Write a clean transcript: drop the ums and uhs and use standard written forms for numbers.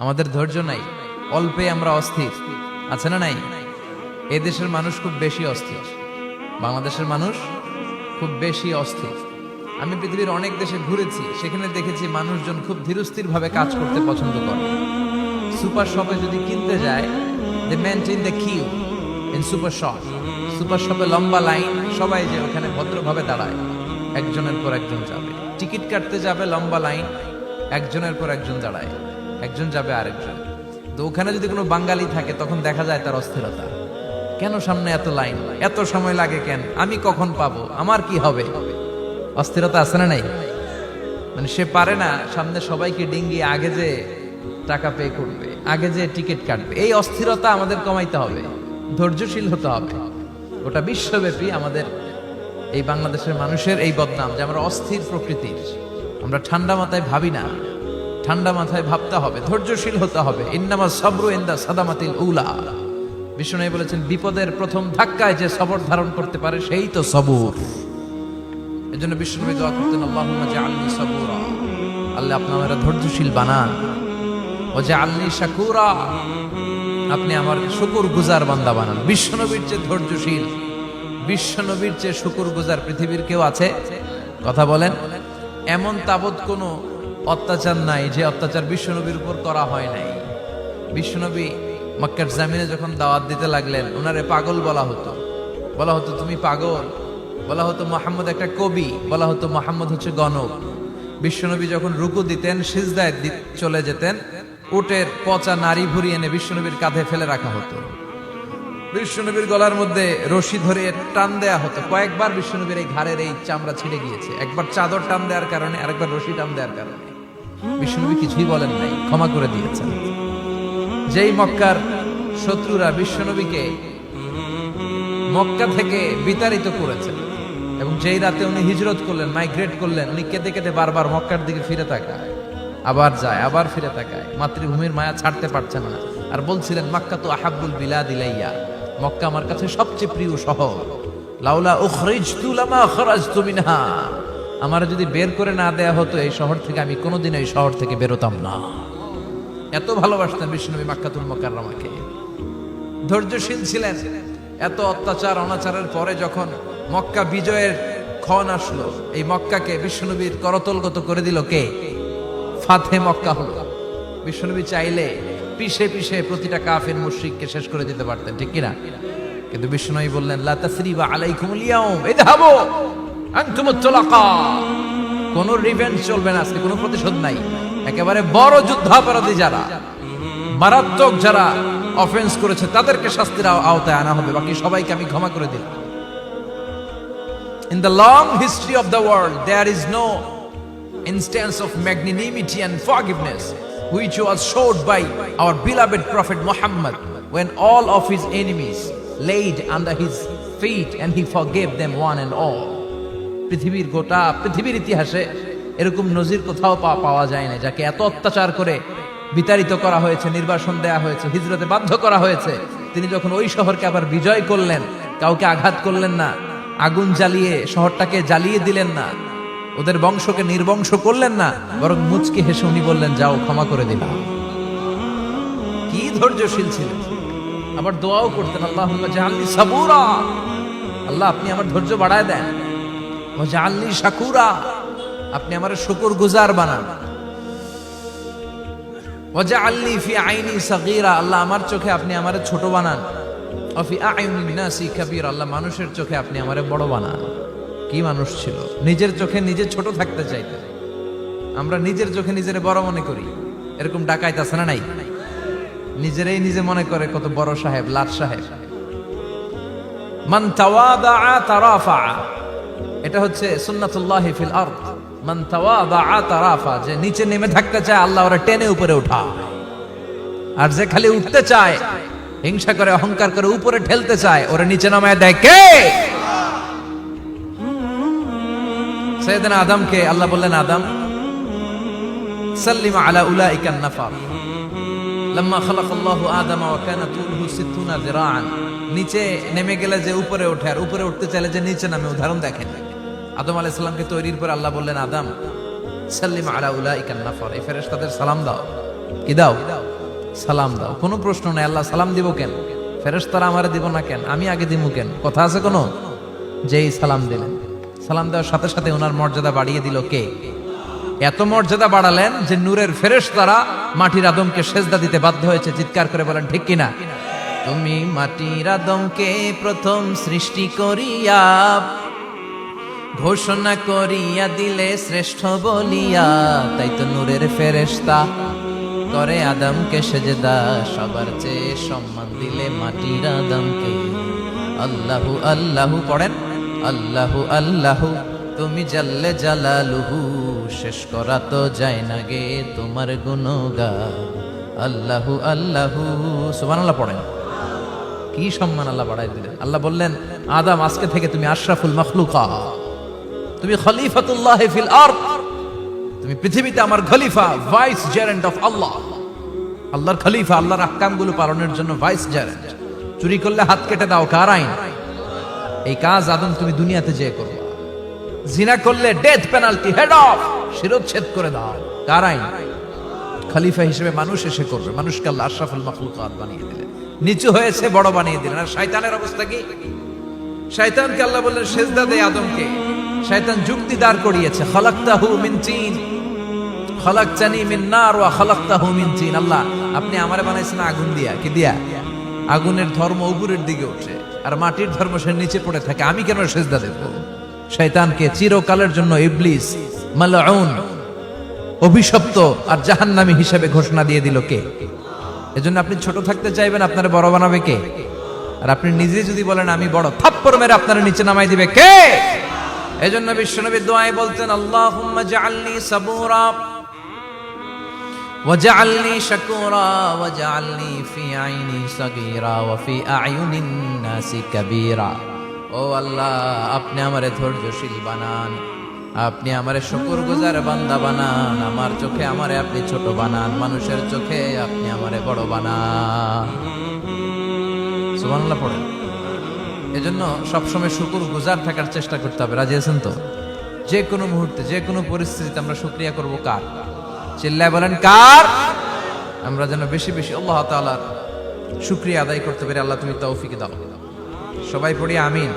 আমাদের ধৈর্য নাই, অল্পে আমরা অস্থির, আছে না নাই? এই দেশের মানুষ খুব বেশি অস্থির, বাংলাদেশের মানুষ খুব বেশি অস্থির। আমি পৃথিবীর অনেক দেশে ঘুরেছি, সেখানে দেখেছি মানুষজন খুব ধীরস্থির ভাবে কাজ করতে পছন্দ করে। সুপার শপে যদি কিনতে যায়, they maintain the queue in super shop. Super শপে লম্বা লাইন, সবাই যে ওখানে ভদ্রভাবে দাঁড়ায়, একজনের পর একজন যাবে। টিকিট কাটতে যাবে, লম্বা লাইন, একজনের পর একজন দাঁড়ায়, একজন যাবে আরেকজন। তো ওখানে যদি কোনো বাঙালি থাকে, তখন দেখা যায় তার অস্থিরতা। কেন সামনে এত লাইন, এত সময় লাগে কেন, আমি কখন পাবো, আমার কি হবে? অস্থিরতা আছে না নাই? মানে সে পারে না সামনে সবাইকে ডিঙ্গিয়ে আগে যে টাকা পে করবে, আগে যে টিকিট কাটবে। এই অস্থিরতা আমাদের কমাইতে হবে, ধৈর্যশীল হতে হবে। গোটা বিশ্বব্যাপী আমাদের এই বাংলাদেশের মানুষের এই বদনাম যে আমরা অস্থির প্রকৃতির, আমরা ঠান্ডা মাথায় ভাবি না। ঠান্ডা মাথায় ভাবতে হবে, ধৈর্যশীল হতে হবে। ইন্নামা সাবরু ইনদা সাদামাতিল উলা। বিষ্ণু বলেছেন, বিপদের প্রথম ধাক্কায় যে সবর ধারণ করতে পারে সেই তো সবুর। এজন্য বিষ্ণু দোয়া করতেন, আল্লাহুম্মা জাআলনি সাবুরা, আল্লাহ আপনি আমাকে ধৈর্যশীল বানান। ও জাআলনি শাকুরা, আপনি আমার শুকরগুজার বান্দা বানান। বিশ্বনবীর চেয়ে ধৈর্যশীল, বিশ্বনবীর চেয়ে শুকরগুজার পৃথিবীর কেউ আছে? কথা বলেন। এমন তাবৎ কোনো অত্যাচার নাই যে অত্যাচার বিশ্বনবীর উপর করা হয় নাই। বিশ্বনবী মক্কার জামিনে যখন দাওয়াত দিতে লাগলেন, ওনারে পাগল বলা হতো, বলা হতো তুমি পাগল, বলা হতো মুহাম্মদ একটা কবি, বলা হতো মুহাম্মদ হচ্ছে গণক। বিশ্বনবী যখন রুকু দিতেন, সিজদায় চলে যেতেন, উটের পচা নারী ভুরি এনে বিশ্বনবীর কাঁধে ফেলে রাখা হতো। বিশ্বনবীর গলার মধ্যে রশি ধরে টান দেয়া হতো। কয়েকবার বিশ্বনবীর এই ঘাড়ের এই চামড়া ছিঁড়ে গিয়েছে, একবার চাদর টান দেওয়ার কারণে, আরেকবার রশি টান দেওয়ার কারণে। বিশ্বনবী কিছুই বলেন নাই, ক্ষমা করে দিয়েছেন। যেই মক্কার শত্রুরা বিশ্বনবীকে মক্কা থেকে বিতাড়িত করেছেন, এবং যেই রাতে উনি হিজরত করলেন, মাইগ্রেট করলেন, উনি কেঁদে কেঁদে বারবার মক্কার দিকে ফিরে তাকায়, আবার যায়, আবার ফিরে তাকায়, মাতৃভূমির মায়া ছাড়তে পারছেন না। আর বলছিলেন, মক্কা তো আহাব্বুল বিলাদ ইলাইয়া, মক্কা আমার কাছে সবচেয়ে প্রিয় শহর। লাউলা উখরিজতু লামা খরাজতু মিনহা, আমার যদি বের করে না দেয়া হতো এই শহর থেকে, আমি কোনোদিন এই শহর থেকে বেরোতাম না। এত ভালোবাসতেন বিশ্বনবী মক্কাতুল মুকাররমাকে। ধৈর্যশীল ছিলেন। এত অত্যাচার অনাচারের পরে যখন মক্কা বিজয়ের ক্ষণ আসলো, এই মক্কাকে বিশ্বনবীর করতলগত করে দিল কে? ফাতে মক্কা হলো। বিশ্বনবী চাইলে পিছে পিছে প্রতিটা কাফির মুশরিককে শেষ করে দিতে পারতেন, ঠিক কিনা? কিন্তু বিশ্বনবী বললেন, লা তাসরিবা আলাইকুমুল ইয়াউম ইযহাবু আনতুমুত তুলাকা। কোন রিভেঞ্জ চলবে না আজকে, কোনো প্রতিশোধ নাই। একেবারে বড় যুদ্ধাপরাধী যারা, মারাত্মক যারা অফেন্স করেছে, তাদেরকে শাস্তির আওতায় আনা হবে, বাকি সবাইকে আমি ক্ষমা করে দিলাম। In the long history of the world, there is no instance of magnanimity and forgiveness which was showed by our beloved Prophet Muhammad when all of his enemies laid under his feet and he forgave them one and all. পৃথিবীর গোটা পৃথিবীর ইতিহাসে এরকম নজির কোথাও পাওয়া যায় না, যাকে এত অত্যাচার করে বিতাড়িত করা হয়েছে, নির্বাসন দেয়া হয়েছে, হিজরতে বাধ্য করা হয়েছে। তিনি যখন ওই শহরকে আবার বিজয় করলেন, কাউকে আঘাত করলেন না, আগুন জ্বালিয়ে শহরটাকে জ্বালিয়ে দিলেন না, ওদের বংশকে নির্বংশ করলেন না, বরং মুচকি হেসে উনি বললেন, যাও ক্ষমা করে দিলাম। কি ধৈর্যশীল ছিলেন। আবার দোয়াও করতেন, আল্লাহুম্মা জাআলনি সাবুরা, আল্লাহ আপনি আমার ধৈর্য বাড়ায় দেন। ওয়া জাআলনি শাকুরা, আপনি আমার শুকরগুজার বানান। ওয়া জাআলনি ফি আইনি সাগীরা, আল্লাহ আমার চোখে আপনি আমারে ছোট বানান। ওয়া ফি আ'ইউনিন নাসি কাবীরা, আল্লাহ মানুষের চোখে আপনি আমারে বড় বানান। কি মানুষ ছিল, নিজের চোখে নিজে ছোট থাকতে চাইতেন। আমরা নিজের চোখে নিজের বড় মনে করি, এরকম ডাকাইত আছে না নাই? নিজেরাই নিজে মনে করে কত বড় সাহেব, লাট সাহেব। মান তাওয়াদাআ তারাফা, এটা হচ্ছে সুন্নাতুল্লাহি ফিল আরদ। মান তাওয়াদাআ তারাফা, যে নিচে নেমে থাকতে চায় আল্লাহ ওরা টেনে উপরে উঠায়, আর যে খালি উঠতে চায়, হিংসা করে অহংকার করে উপরে ঠেলতে চায়, ওরা নিচে নামায় দেয় কে? সাইয়েদনা আদমকে আল্লাহ বললেন, আদম সাল্লিম আলা উলাইকান নাফার লাম্মা খালাকাল্লাহু আদামা ওয়া কানা তুলহু 60 যিরাআন। নিচে নেমে গেলে যে উপরে ওঠে, আর উপরে উঠতে চাইলে যে নিচে নামে, উদাহরণ দেখেন। আদম আলাইহিস সালামকে তৈরির পর আল্লাহ বললেন, আদম সাল্লিম আলা উলাইকান নাফার, এই ফেরেশতাদের সালাম দাও। কি দাও? সালাম দাও। কোনো প্রশ্ন নাই, আল্লাহ সালাম দিব কেন? ফেরেশতারা আমারে দিব না কেন? আমি আগে দিব কেন? কথা আছে কোনো? যেই সালাম দিলেন, সালাম দেওয়ার সাথে সাথে ওনার মর্যাদা বাড়িয়ে দিল কে? এত মর্যাদা বাড়ালেন যে নূরের ফেরেশতারা মাটির আদমকে সেজদা দিতে বাধ্য হয়েছে। চিৎকার করে বলেন ঠিক কিনা? তুমি মাটির আদমকে প্রথম সৃষ্টি করিয়া ঘোষণা করিয়া দিলে শ্রেষ্ঠ বলিয়া, তাই তো নূরের ফেরেশতা করে আদমকে সেজদা। সবার চেয়ে সম্মান দিলে মাটির আদমকে। আল্লাহু আল্লাহু পড়েন, আল্লাহু আল্লাহু তুমি জাল্লে জালালুহু, শেষ করা তো যায় না গে তোমার গুণগান। আল্লাহু আল্লাহু সুবহানাল্লাহ পড়েন। কি সম্মান আল্লাহ বাড়াই দিলেন। আল্লাহ বললেন, আদম আজকে থেকে তুমি আশরাফুল মাখলুকাত, তুমি খলিফাতুল্লাহ ফিল আরদ, তুমি পৃথিবীতে আমার খলিফা, ভাইস জেরেন্ট অফ আল্লাহ। আল্লাহর খলিফা, আল্লাহর আহকামগুলো পালনের জন্য ভাইস জেরেন্ট। চুরি করলে হাত কেটে দাও, কার আইন? এই কাজ আদম তুমি দুনিয়াতে যেয়ে করবে। জিনা করলে ডেথ পেনাল্টি, হেড অফ, শিরোচ্ছেদ করে দাও, কার আইন? খলিফা হিসেবে মানুষ এসে করবে। মানুষকে আল্লাহ আশরাফুল মাখলুকাত বানিয়ে দিলেন, নিচু হয়েছে বড় বানিয়ে দিলেন। আর শয়তানের অবস্থা কি? শয়তানকে আল্লাহ বললেন সেজদা দে আদমকে। শয়তান যুক্তি দাঁড় করিয়েছে, খালাকতাহু মিন তিন খালাকতানি মিন নার ওয়া খালাকতাহু মিন তিন। আল্লাহ আপনি আমারে বানাইছেন আগুন দিয়া, কি দিয়া? আগুনের ধর্ম উপরের দিকে ওঠে আর মাটির ধর্ম সে নিচে পড়ে থাকে, আমি কেন সেজদা দেব? শয়তানকে চিরকালের জন্য ইবলিস মালউন, অভিশপ্ত আর জাহান্নামী হিসেবে ঘোষণা দিয়ে দিল কে? এজন্য আপনি ছোট থাকতে চাইবেন, আপনারে বড় বানাবে কে? আর আপনি নিজে যদি বলেন আমি বড়, থাপ্পড় মেরে আপনার নিচে নামাই দিবে কে? এজন্য বিশ্বনবী দোয়ায় বলতেন, আল্লাহুম্মা জাআলনি সাবুরা ওয়াজআলনি শাকুরা ওয়াজআলনি ফি আইনি সাগীরা ওয়া ফি আ'য়ুনিন নাসি কাবীরা। ও আল্লাহ, আপনি আমারে ধৈর্যশীল বানান, আপনি আমারে শুকরগুজার বান্দা বানান, আমার চোখে আমারে আপনি ছোট বানান, মানুষের চোখে আপনি আমারে বড় বানান। সুবহানাল্লাহ পড়েন। এজন্য সবসময় শুকরগুজার থাকার চেষ্টা করতে হবে। রাজি আছেন তো? যে কোনো মুহূর্তে, যে কোনো পরিস্থিতিতে আমরা শুকরিয়া করব কার? চিল্লায় বলেন কার? আমরা যেন বেশি বেশি আল্লাহ তাআলার শুকরিয়া আদায় করতে পারি। আল্লাহ তুমি তৌফিক দাও। সবাই পড়ি আমিন।